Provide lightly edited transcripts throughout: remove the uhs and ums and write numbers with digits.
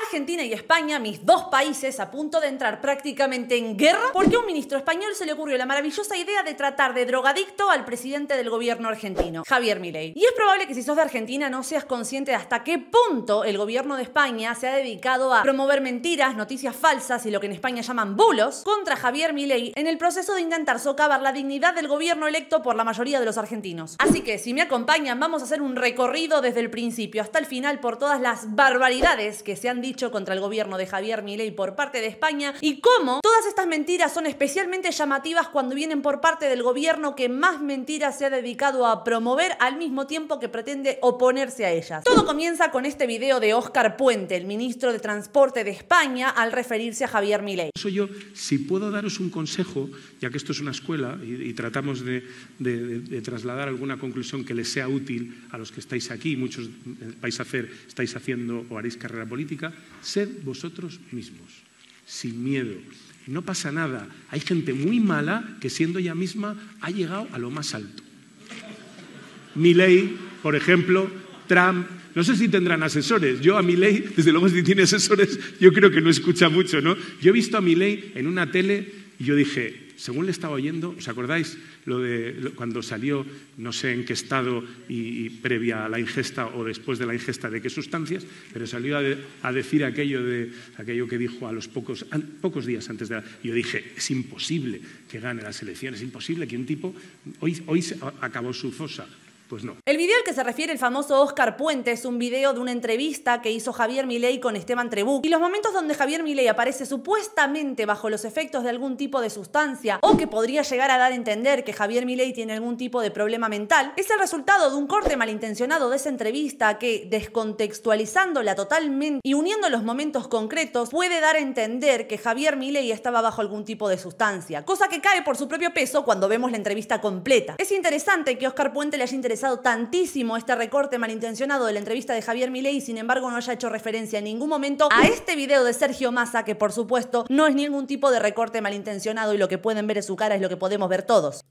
Argentina y España, mis dos países a punto de entrar prácticamente en guerra porque a un ministro español se le ocurrió la maravillosa idea de tratar de drogadicto al presidente del gobierno argentino, Javier Milei. Y es probable que si sos de Argentina no seas consciente de hasta qué punto el gobierno de España se ha dedicado a promover mentiras, noticias falsas y lo que en España llaman bulos contra Javier Milei en el proceso de intentar socavar la dignidad del gobierno electo por la mayoría de los argentinos. Así que si me acompañan vamos a hacer un recorrido desde el principio hasta el final por todas las barbaridades que se han dicho contra el gobierno de Javier Milei por parte de España y cómo todas estas mentiras son especialmente llamativas cuando vienen por parte del gobierno que más mentiras se ha dedicado a promover al mismo tiempo que pretende oponerse a ellas. Todo comienza con este video de Óscar Puente, el ministro de Transporte de España, al referirse a Javier Milei. Yo, si puedo daros un consejo, ya que esto es una escuela y tratamos de trasladar alguna conclusión que les sea útil a los que estáis aquí, muchos estáis haciendo o haréis carrera política, sed vosotros mismos, sin miedo. No pasa nada. Hay gente muy mala que siendo ella misma ha llegado a lo más alto. Milei, por ejemplo, Trump. No sé si tendrán asesores. Yo a Milei, desde luego si tiene asesores, yo creo que no escucha mucho, ¿no? Yo he visto a Milei en una tele y yo dije, según le estaba oyendo, ¿os acordáis cuando salió, no sé en qué estado y previa a la ingesta o después de la ingesta de qué sustancias, pero salió a decir aquello que dijo a los pocos días antes de la... Yo dije, es imposible que gane las elecciones, es imposible que un tipo... Hoy acabó su fosa. Pues no. El video al que se refiere el famoso Óscar Puente es un video de una entrevista que hizo Javier Milei con Esteban Trebuch. Y los momentos donde Javier Milei aparece supuestamente bajo los efectos de algún tipo de sustancia o que podría llegar a dar a entender que Javier Milei tiene algún tipo de problema mental, es el resultado de un corte malintencionado de esa entrevista que, descontextualizándola totalmente y uniendo los momentos concretos, puede dar a entender que Javier Milei estaba bajo algún tipo de sustancia, cosa que cae por su propio peso cuando vemos la entrevista completa. Es interesante que Óscar Puente le haya interesado tantísimo este recorte malintencionado de la entrevista de Javier Milei y sin embargo no haya hecho referencia en ningún momento a este video de Sergio Massa, que por supuesto no es ningún tipo de recorte malintencionado y lo que pueden ver en su cara es lo que podemos ver todos.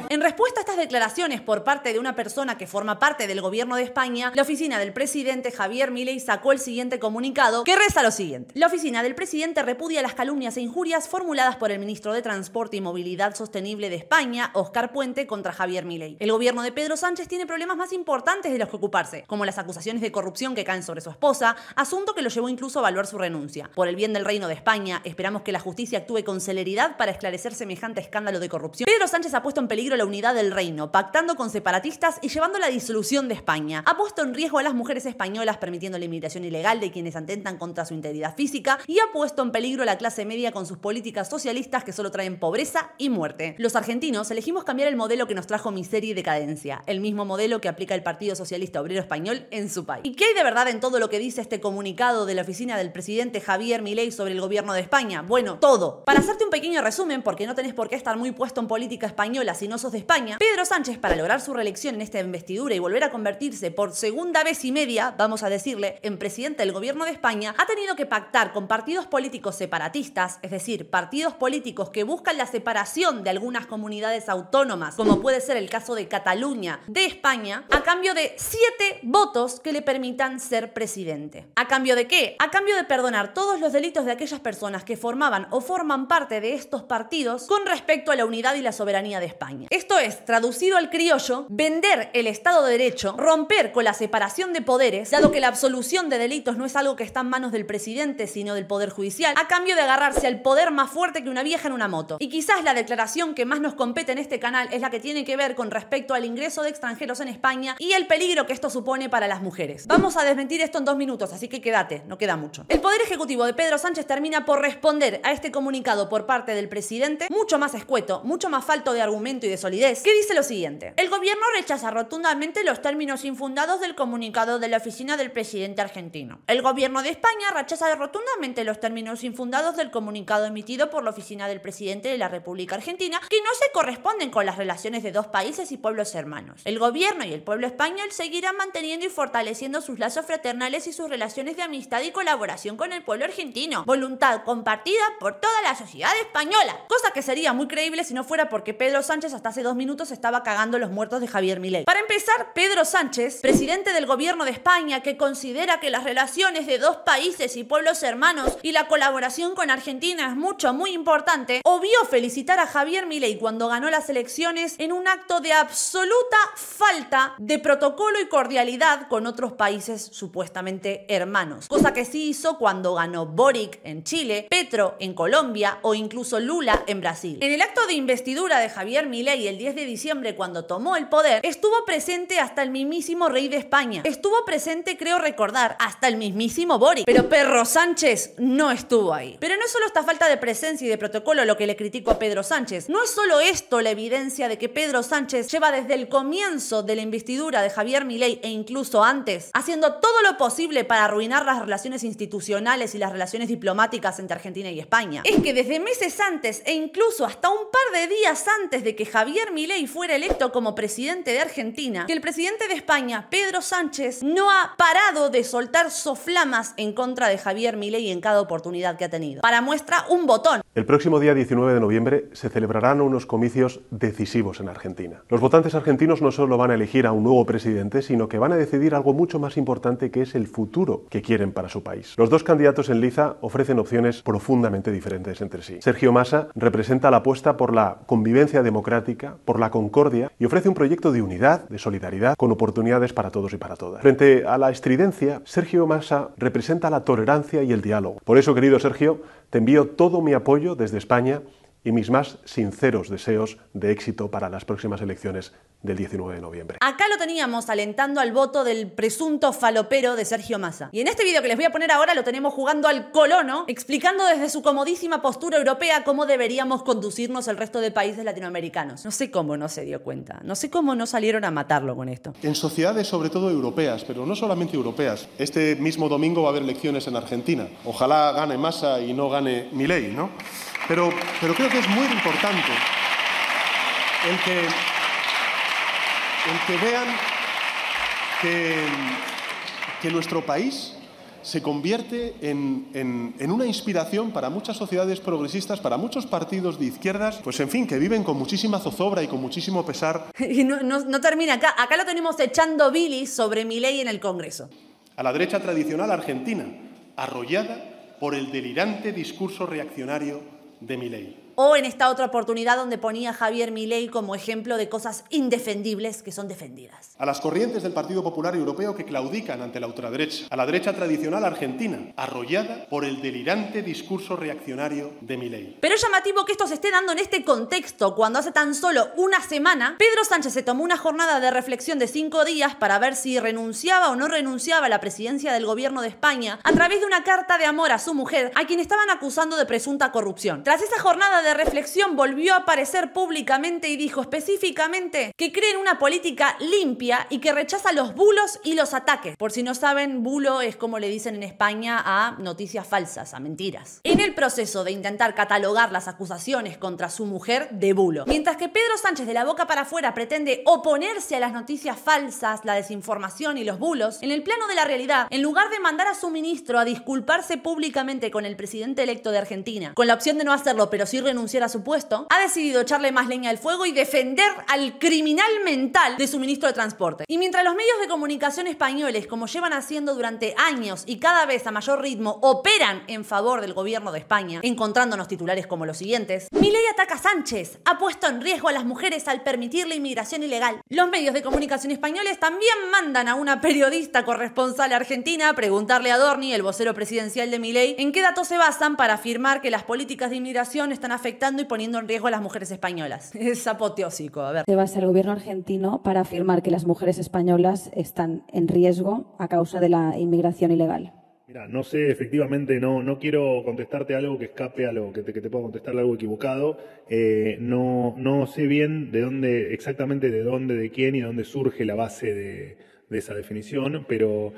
En respuesta a estas declaraciones por parte de una persona que forma parte del gobierno de España, la oficina del presidente Javier Milei sacó el siguiente comunicado que reza lo siguiente. La oficina del presidente repudia las calumnias e injurias formuladas por el ministro de Transporte y Movilidad Sostenible de España, Óscar Puente, contra Javier Milei. El gobierno de Pedro Sánchez tiene problemas más importantes de los que ocuparse, como las acusaciones de corrupción que caen sobre su esposa, asunto que lo llevó incluso a evaluar su renuncia. Por el bien del Reino de España, esperamos que la justicia actúe con celeridad para esclarecer semejante escándalo de corrupción. Pedro Sánchez ha puesto en peligro la unidad del reino, pactando con separatistas y llevando a la disolución de España. Ha puesto en riesgo a las mujeres españolas permitiendo la inmigración ilegal de quienes atentan contra su integridad física y ha puesto en peligro a la clase media con sus políticas socialistas que solo traen pobreza y muerte. Los argentinos elegimos cambiar el modelo que nos trajo miseria y decadencia, el mismo modelo que aplica el Partido Socialista Obrero Español en su país. ¿Y qué hay de verdad en todo lo que dice este comunicado de la oficina del presidente Javier Milei sobre el gobierno de España? Bueno, todo. Para hacerte un pequeño resumen, porque no tenés por qué estar muy puesto en política española si no sos de España, Pedro Sánchez, para lograr su reelección en esta investidura y volver a convertirse por segunda vez y media, vamos a decirle, en presidente del gobierno de España, ha tenido que pactar con partidos políticos separatistas, es decir, partidos políticos que buscan la separación de algunas comunidades autónomas, como puede ser el caso de Cataluña, de España, a cambio de 7 votos que le permitan ser presidente. ¿A cambio de qué? A cambio de perdonar todos los delitos de aquellas personas que formaban o forman parte de estos partidos con respecto a la unidad y la soberanía de España. Esto es, traducido al criollo, vender el Estado de Derecho, romper con la separación de poderes, dado que la absolución de delitos no es algo que está en manos del presidente, sino del Poder Judicial, a cambio de agarrarse al poder más fuerte que una vieja en una moto. Y quizás la declaración que más nos compete en este canal es la que tiene que ver con respecto al ingreso de extranjeros en España y el peligro que esto supone para las mujeres. Vamos a desmentir esto en 2 minutos, así que quédate, no queda mucho. El Poder Ejecutivo de Pedro Sánchez termina por responder a este comunicado por parte del presidente, mucho más escueto, mucho más falto de argumento y de solidez, que dice lo siguiente. El gobierno rechaza rotundamente los términos infundados del comunicado de la oficina del presidente argentino. El gobierno de España rechaza rotundamente los términos infundados del comunicado emitido por la oficina del presidente de la República Argentina, que no se corresponden con las relaciones de 2 países y pueblos hermanos. El gobierno y el pueblo español seguirán manteniendo y fortaleciendo sus lazos fraternales y sus relaciones de amistad y colaboración con el pueblo argentino. Voluntad compartida por toda la sociedad española. Cosa que sería muy creíble si no fuera porque Pedro Sánchez hasta hace hace 2 minutos estaba cagando los muertos de Javier Milei. Para empezar, Pedro Sánchez, presidente del gobierno de España, que considera que las relaciones de dos países y pueblos hermanos y la colaboración con Argentina es muy importante, obvió felicitar a Javier Milei cuando ganó las elecciones en un acto de absoluta falta de protocolo y cordialidad con otros países supuestamente hermanos, cosa que sí hizo cuando ganó Boric en Chile, Petro en Colombia o incluso Lula en Brasil. En el acto de investidura de Javier Milei el 10 de diciembre, cuando tomó el poder, estuvo presente hasta el mismísimo rey de España. Estuvo presente, creo recordar, hasta el mismísimo Boric. Pero Perro Sánchez no estuvo ahí. Pero no es solo esta falta de presencia y de protocolo lo que le critico a Pedro Sánchez. No es solo esto la evidencia de que Pedro Sánchez lleva desde el comienzo de la investidura de Javier Milei e incluso antes, haciendo todo lo posible para arruinar las relaciones institucionales y las relaciones diplomáticas entre Argentina y España. Es que desde meses antes e incluso hasta un par de días antes de que Javier Milei fuera electo como presidente de Argentina, que el presidente de España, Pedro Sánchez, no ha parado de soltar soflamas en contra de Javier Milei en cada oportunidad que ha tenido. Para muestra, un botón. El próximo día 19 de noviembre se celebrarán unos comicios decisivos en Argentina. Los votantes argentinos no solo van a elegir a un nuevo presidente, sino que van a decidir algo mucho más importante, que es el futuro que quieren para su país. Los dos candidatos en liza ofrecen opciones profundamente diferentes entre sí. Sergio Massa representa la apuesta por la convivencia democrática, por la concordia, y ofrece un proyecto de unidad, de solidaridad, con oportunidades para todos y para todas. Frente a la estridencia, Sergio Massa representa la tolerancia y el diálogo. Por eso, querido Sergio, te envío todo mi apoyo desde España y mis más sinceros deseos de éxito para las próximas elecciones del 19 de noviembre. Acá lo teníamos alentando al voto del presunto falopero de Sergio Massa. Y en este video que les voy a poner ahora lo tenemos jugando al colono, explicando desde su comodísima postura europea cómo deberíamos conducirnos el resto de países latinoamericanos. No sé cómo no se dio cuenta. No sé cómo no salieron a matarlo con esto. En sociedades sobre todo europeas, pero no solamente europeas. Este mismo domingo va a haber elecciones en Argentina. Ojalá gane Massa y no gane Milei, ¿no? Pero creo que es muy importante el que vean que nuestro país se convierte en una inspiración para muchas sociedades progresistas, para muchos partidos de izquierdas, pues en fin, que viven con muchísima zozobra y con muchísimo pesar. Y no termina acá. Acá lo tenemos echando bilis sobre Milei en el Congreso. A la derecha tradicional argentina, arrollada por el delirante discurso reaccionario de Milei. O en esta otra oportunidad donde ponía a Javier Milei como ejemplo de cosas indefendibles que son defendidas. A las corrientes del Partido Popular Europeo que claudican ante la ultraderecha. A la derecha tradicional argentina, arrollada por el delirante discurso reaccionario de Milei. Pero es llamativo que esto se esté dando en este contexto, cuando hace tan solo una semana Pedro Sánchez se tomó una jornada de reflexión de 5 días para ver si renunciaba o no renunciaba a la presidencia del gobierno de España a través de una carta de amor a su mujer, a quien estaban acusando de presunta corrupción. Tras esa jornada de reflexión volvió a aparecer públicamente y dijo específicamente que cree en una política limpia y que rechaza los bulos y los ataques. Por si no saben, bulo es como le dicen en España a noticias falsas, a mentiras. En el proceso de intentar catalogar las acusaciones contra su mujer de bulo. Mientras que Pedro Sánchez de la boca para afuera pretende oponerse a las noticias falsas, la desinformación y los bulos, en el plano de la realidad, en lugar de mandar a su ministro a disculparse públicamente con el presidente electo de Argentina, con la opción de no hacerlo pero sí renunciar a su puesto, ha decidido echarle más leña al fuego y defender al criminal mental de su ministro de Transporte. Y mientras los medios de comunicación españoles, como llevan haciendo durante años y cada vez a mayor ritmo, operan en favor del gobierno de España, encontrándonos titulares como los siguientes: Milei ataca a Sánchez, ha puesto en riesgo a las mujeres al permitir la inmigración ilegal. Los medios de comunicación españoles también mandan a una periodista corresponsal argentina a preguntarle a Dorni, el vocero presidencial de Milei, en qué datos se basan para afirmar que las políticas de inmigración están afectando y poniendo en riesgo a las mujeres españolas. Es apoteósico, a ver. Se basa el gobierno argentino para afirmar que las mujeres españolas están en riesgo a causa de la inmigración ilegal. Mira, no sé, efectivamente, no quiero contestarte algo que escape a lo que te pueda contestar algo equivocado. No sé bien exactamente de dónde, de quién y de dónde surge la base de esa definición, pero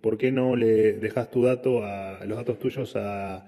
¿por qué no le dejas los datos tuyos a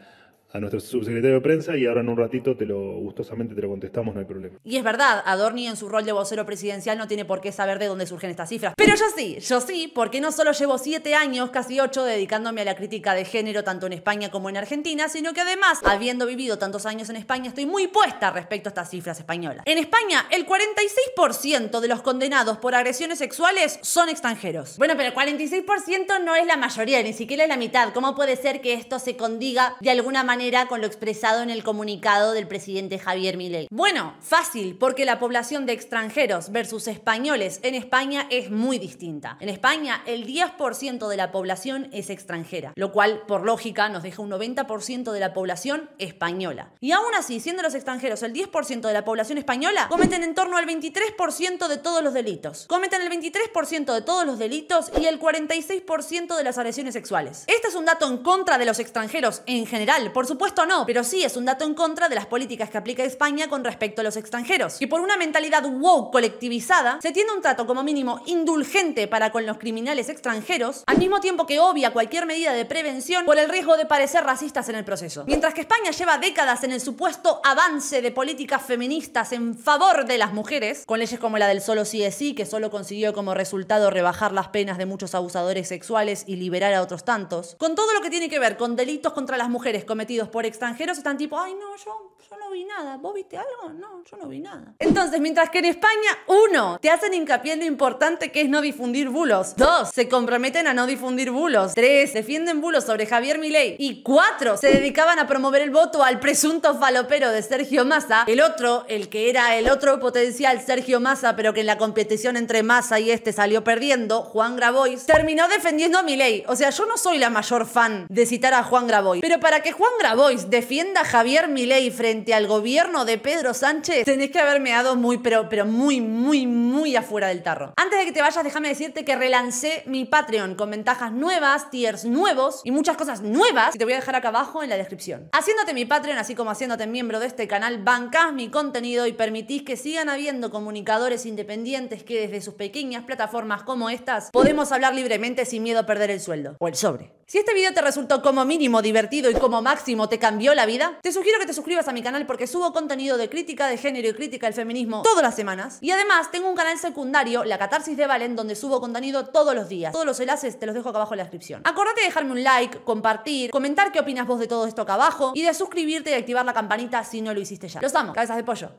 nuestro subsecretario de prensa y ahora en un ratito gustosamente te lo contestamos, no hay problema. Y es verdad, Adorni en su rol de vocero presidencial no tiene por qué saber de dónde surgen estas cifras. Pero yo sí, porque no solo llevo 7 años, casi 8, dedicándome a la crítica de género tanto en España como en Argentina, sino que además, habiendo vivido tantos años en España, estoy muy puesta respecto a estas cifras españolas. En España, el 46% de los condenados por agresiones sexuales son extranjeros. Bueno, pero el 46% no es la mayoría, ni siquiera es la mitad. ¿Cómo puede ser que esto se condiga de alguna manera con lo expresado en el comunicado del presidente Javier Milei? Bueno, fácil, porque la población de extranjeros versus españoles en España es muy distinta. En España, el 10% de la población es extranjera, lo cual, por lógica, nos deja un 90% de la población española. Y aún así, siendo los extranjeros el 10% de la población española, cometen en torno al 23% de todos los delitos. Cometen el 23% de todos los delitos y el 46% de las agresiones sexuales. Este es un dato en contra de los extranjeros en general, por supuesto no, pero sí es un dato en contra de las políticas que aplica España con respecto a los extranjeros. Y por una mentalidad woke colectivizada, se tiene un trato como mínimo indulgente para con los criminales extranjeros, al mismo tiempo que obvia cualquier medida de prevención por el riesgo de parecer racistas en el proceso. Mientras que España lleva décadas en el supuesto avance de políticas feministas en favor de las mujeres, con leyes como la del solo sí es sí, que solo consiguió como resultado rebajar las penas de muchos abusadores sexuales y liberar a otros tantos, con todo lo que tiene que ver con delitos contra las mujeres cometidos por extranjeros, están tipo, ay no, yo no vi nada. ¿Vos viste algo? No, yo no vi nada. Entonces, mientras que en España, 1, te hacen hincapié en lo importante que es no difundir bulos. 2, se comprometen a no difundir bulos. 3, defienden bulos sobre Javier Milei. Y 4, se dedicaban a promover el voto al presunto falopero de Sergio Massa. El que era el otro potencial Sergio Massa, pero que en la competición entre Massa y este salió perdiendo, Juan Grabois, terminó defendiendo a Milei. O sea, yo no soy la mayor fan de citar a Juan Grabois, pero para que Juan Grabois defienda a Javier Milei frente al gobierno de Pedro Sánchez, tenés que haber meado muy, pero muy afuera del tarro. Antes de que te vayas, déjame decirte que relancé mi Patreon con ventajas nuevas, tiers nuevos y muchas cosas nuevas que te voy a dejar acá abajo en la descripción. Haciéndote mi Patreon, así como haciéndote miembro de este canal, bancás mi contenido y permitís que sigan habiendo comunicadores independientes que desde sus pequeñas plataformas como estas podemos hablar libremente sin miedo a perder el sueldo o el sobre. Si este video te resultó como mínimo divertido y como máximo te cambió la vida, te sugiero que te suscribas a mi canal porque subo contenido de crítica de género y crítica del feminismo todas las semanas. Y además tengo un canal secundario, La Catarsis de Valen, donde subo contenido todos los días. Todos los enlaces te los dejo acá abajo en la descripción. Acordate de dejarme un like, compartir, comentar qué opinas vos de todo esto acá abajo y de suscribirte y activar la campanita si no lo hiciste ya. Los amo, cabezas de pollo.